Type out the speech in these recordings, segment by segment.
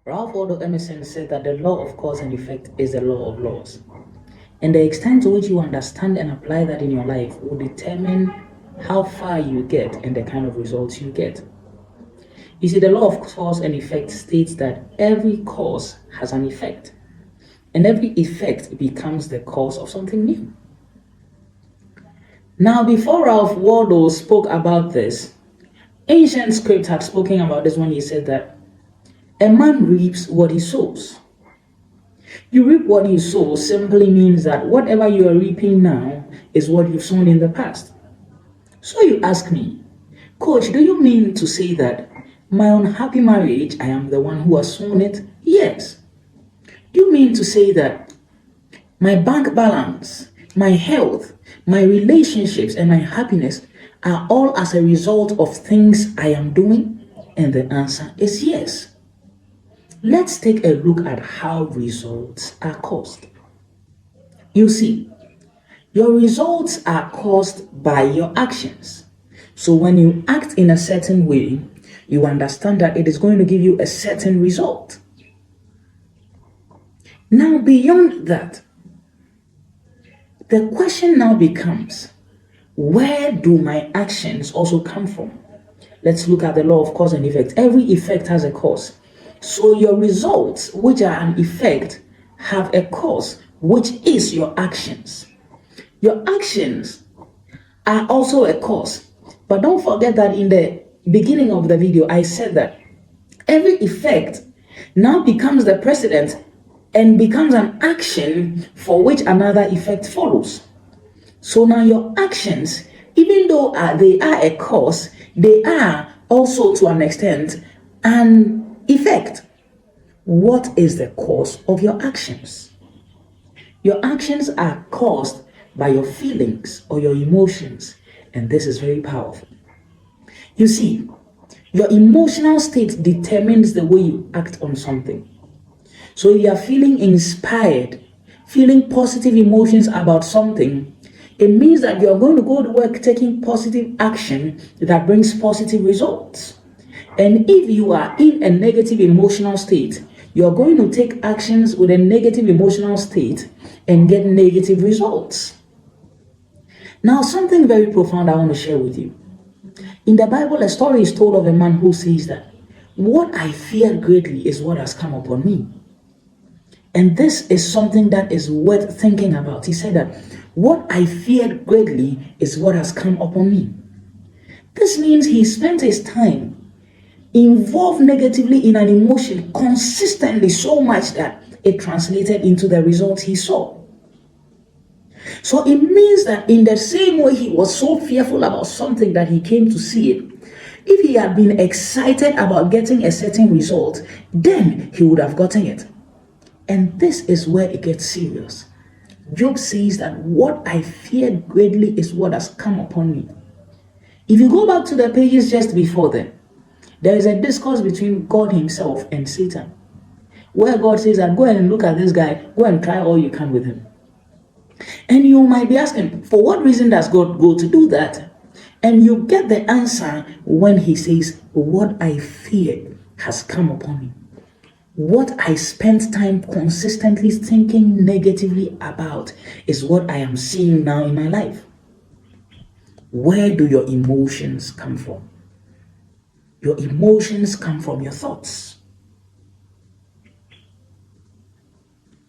Ralph Waldo Emerson said that the law of cause and effect is the law of laws. And the extent to which you understand and apply that in your life will determine how far you get and the kind of results you get. You see, the law of cause and effect states that every cause has an effect, and every effect becomes the cause of something new. Now, before Ralph Waldo spoke about this, ancient script had spoken about this when he said that a man reaps what he sows. You reap what you sow simply means that whatever you are reaping now is what you've sown in the past. So you ask me, Coach, do you mean to say that my unhappy marriage, I am the one who has sown it? Yes. Do you mean to say that my bank balance, my health, my relationships, and my happiness are all as a result of things I am doing? And the answer is yes. Let's take a look at how results are caused. You see, your results are caused by your actions. So when you act in a certain way, you understand that it is going to give you a certain result. Now, beyond that, the question now becomes, where do my actions also come from? Let's look at the law of cause and effect. Every effect has a cause. So your results, which are an effect, have a cause, which is your actions. Your actions are also a cause. But don't forget that in the beginning of the video, I said that every effect now becomes the precedent and becomes an action for which another effect follows. So now your actions, even though they are a cause, they are also to an extent an effect. What is the cause of your actions? Your actions are caused by your feelings or your emotions, and this is very powerful. You see, your emotional state determines the way you act on something. So if you are feeling inspired, feeling positive emotions about something, it means that you are going to go to work taking positive action that brings positive results. And if you are in a negative emotional state, you are going to take actions with a negative emotional state and get negative results. Now, something very profound I want to share with you. In the Bible, a story is told of a man who says that what I feared greatly is what has come upon me. And this is something that is worth thinking about. He said that what I feared greatly is what has come upon me. This means he spent his time involved negatively in an emotion consistently so much that it translated into the results he saw. So it means that in the same way he was so fearful about something that he came to see it, if he had been excited about getting a certain result, then he would have gotten it. And this is where it gets serious. Job says that what I feared greatly is what has come upon me. If you go back to the pages just before then, there is a discourse between God himself and Satan, where God says that go and look at this guy, go and try all you can with him. And you might be asking, for what reason does God go to do that? And you get the answer when he says, what I feared has come upon me. What I spent time consistently thinking negatively about is what I am seeing now in my life. Where do your emotions come from? Your emotions come from your thoughts.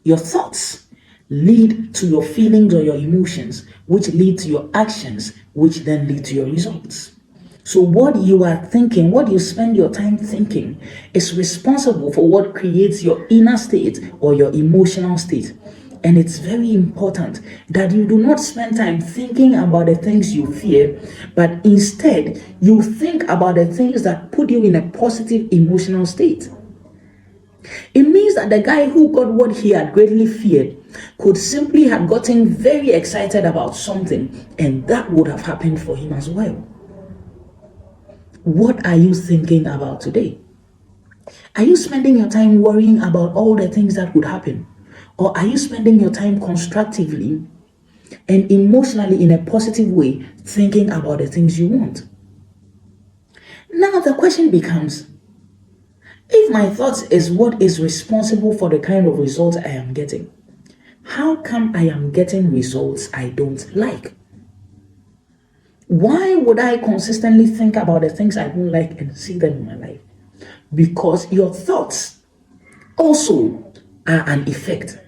Your thoughts lead to your feelings or your emotions, which lead to your actions, which then lead to your results. So what you are thinking, what you spend your time thinking, is responsible for what creates your inner state or your emotional state. And it's very important that you do not spend time thinking about the things you fear, but instead you think about the things that put you in a positive emotional state. It means that the guy who got what he had greatly feared could simply have gotten very excited about something, and that would have happened for him as well. What are you thinking about today? Are you spending your time worrying about all the things that would happen? Or are you spending your time constructively and emotionally in a positive way thinking about the things you want? Now the question becomes, If my thoughts is what is responsible for the kind of results I am getting, how come I am getting results I don't like? Why would I consistently think about the things I don't like and see them in my life? Because your thoughts also are an effect,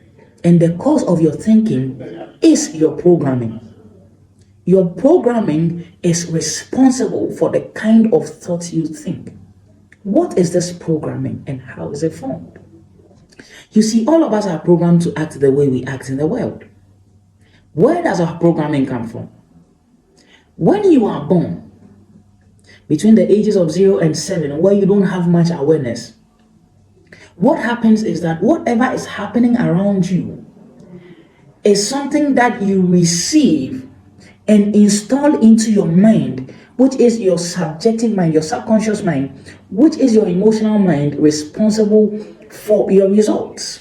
and the cause of your thinking is your programming. Your programming is responsible for the kind of thoughts you think. What is this programming and how is it formed? You see, all of us are programmed to act the way we act in the world. Where does our programming come from? When you are born, between the ages of 0 and 7, where you don't have much awareness, what happens is that whatever is happening around you is something that you receive and install into your mind, which is your subjective mind, your subconscious mind, which is your emotional mind, responsible for your results.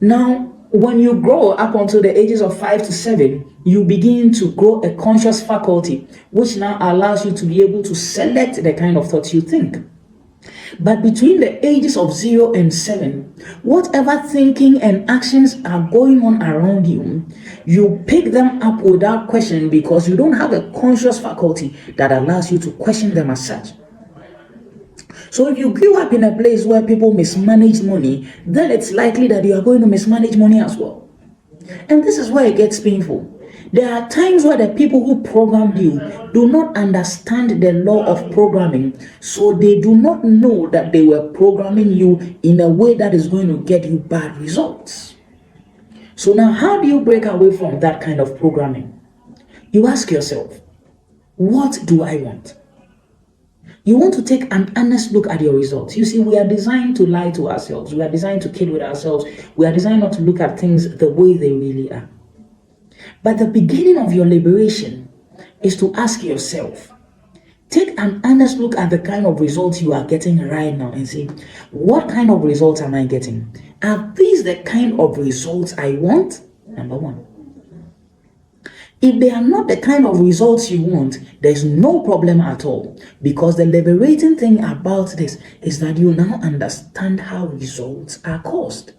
Now, when you grow up until the ages of 5 to 7, you begin to grow a conscious faculty, which now allows you to be able to select the kind of thoughts you think. But between the ages of 0 and 7, whatever thinking and actions are going on around you, you pick them up without question because you don't have a conscious faculty that allows you to question them as such. So if you grew up in a place where people mismanage money, then it's likely that you are going to mismanage money as well. And this is where it gets painful. There are times where the people who programmed you do not understand the law of programming, so they do not know that they were programming you in a way that is going to get you bad results. So now, how do you break away from that kind of programming? You ask yourself, what do I want? You want to take an honest look at your results. You see, we are designed to lie to ourselves. We are designed to kid with ourselves. We are designed not to look at things the way they really are. But the beginning of your liberation is to ask yourself, take an honest look at the kind of results you are getting right now and say, what kind of results am I getting? Are these the kind of results I want? Number one. If they are not the kind of results you want, there's no problem at all. Because the liberating thing about this is that you now understand how results are caused.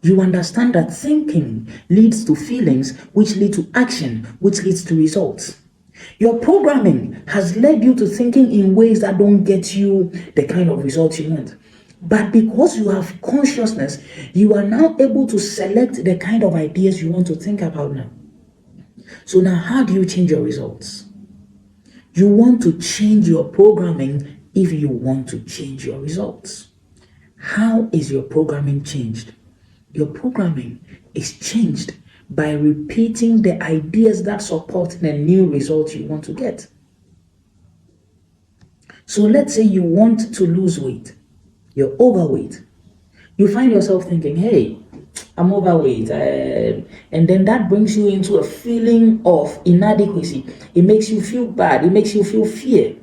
You understand that thinking leads to feelings, which lead to action, which leads to results. Your programming has led you to thinking in ways that don't get you the kind of results you want. But because you have consciousness, you are now able to select the kind of ideas you want to think about now. So now, how do you change your results? You want to change your programming if you want to change your results. How is your programming changed? Your programming is changed by repeating the ideas that support the new results you want to get. So let's say you want to lose weight. You're overweight. You find yourself thinking, hey, I'm overweight. And then that brings you into a feeling of inadequacy. It makes you feel bad. It makes you feel fear.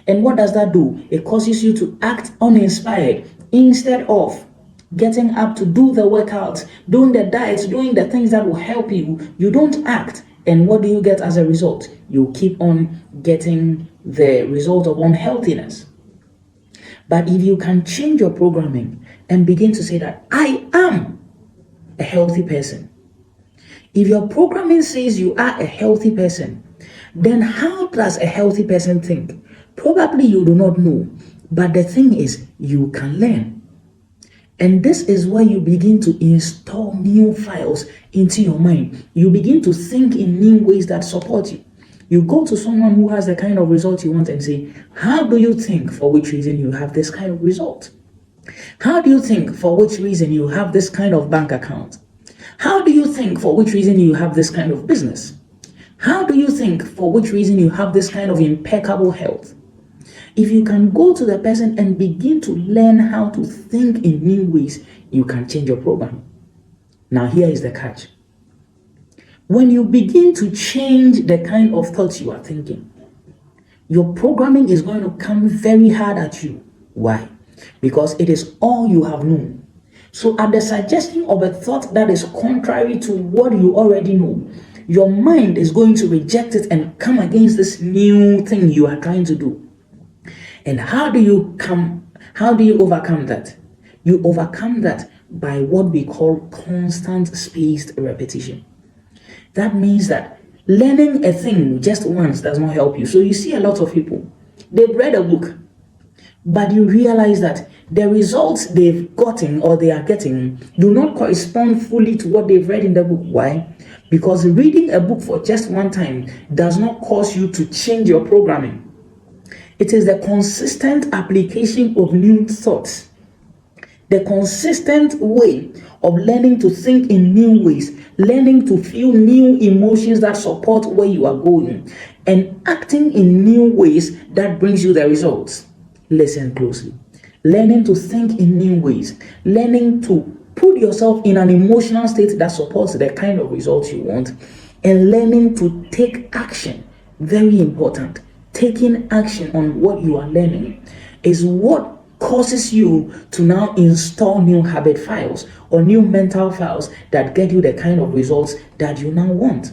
And what does that do? It causes you to act uninspired instead of getting up to do the workouts, doing the diets, doing the things that will help you. You don't act. And what do you get as a result? You keep on getting the result of unhealthiness. But if you can change your programming and begin to say that I am a healthy person. If your programming says you are a healthy person, then how does a healthy person think? Probably you do not know. But the thing is, you can learn. And this is where you begin to install new files into your mind. You begin to think in new ways that support you. You go to someone who has the kind of result you want and say, how do you think for which reason you have this kind of result? How do you think for which reason you have this kind of bank account? How do you think for which reason you have this kind of business? How do you think for which reason you have this kind of impeccable health? If you can go to the person and begin to learn how to think in new ways, you can change your program. Now here is the catch. When you begin to change the kind of thoughts you are thinking, your programming is going to come very hard at you. Why? Because it is all you have known. So at the suggestion of a thought that is contrary to what you already know, your mind is going to reject it and come against this new thing you are trying to do. And how do you overcome that? You overcome that by what we call constant spaced repetition. That means that learning a thing just once does not help you. So you see a lot of people, they've read a book, but you realize that the results they've gotten or they are getting do not correspond fully to what they've read in the book. Why? Because reading a book for just one time does not cause you to change your programming. It is the consistent application of new thoughts, the consistent way of learning to think in new ways, learning to feel new emotions that support where you are going, and acting in new ways that brings you the results. Listen closely. Learning to think in new ways, learning to put yourself in an emotional state that supports the kind of results you want, and learning to take action. Very important. Taking action on what you are learning is what causes you to now install new habit files or new mental files that get you the kind of results that you now want.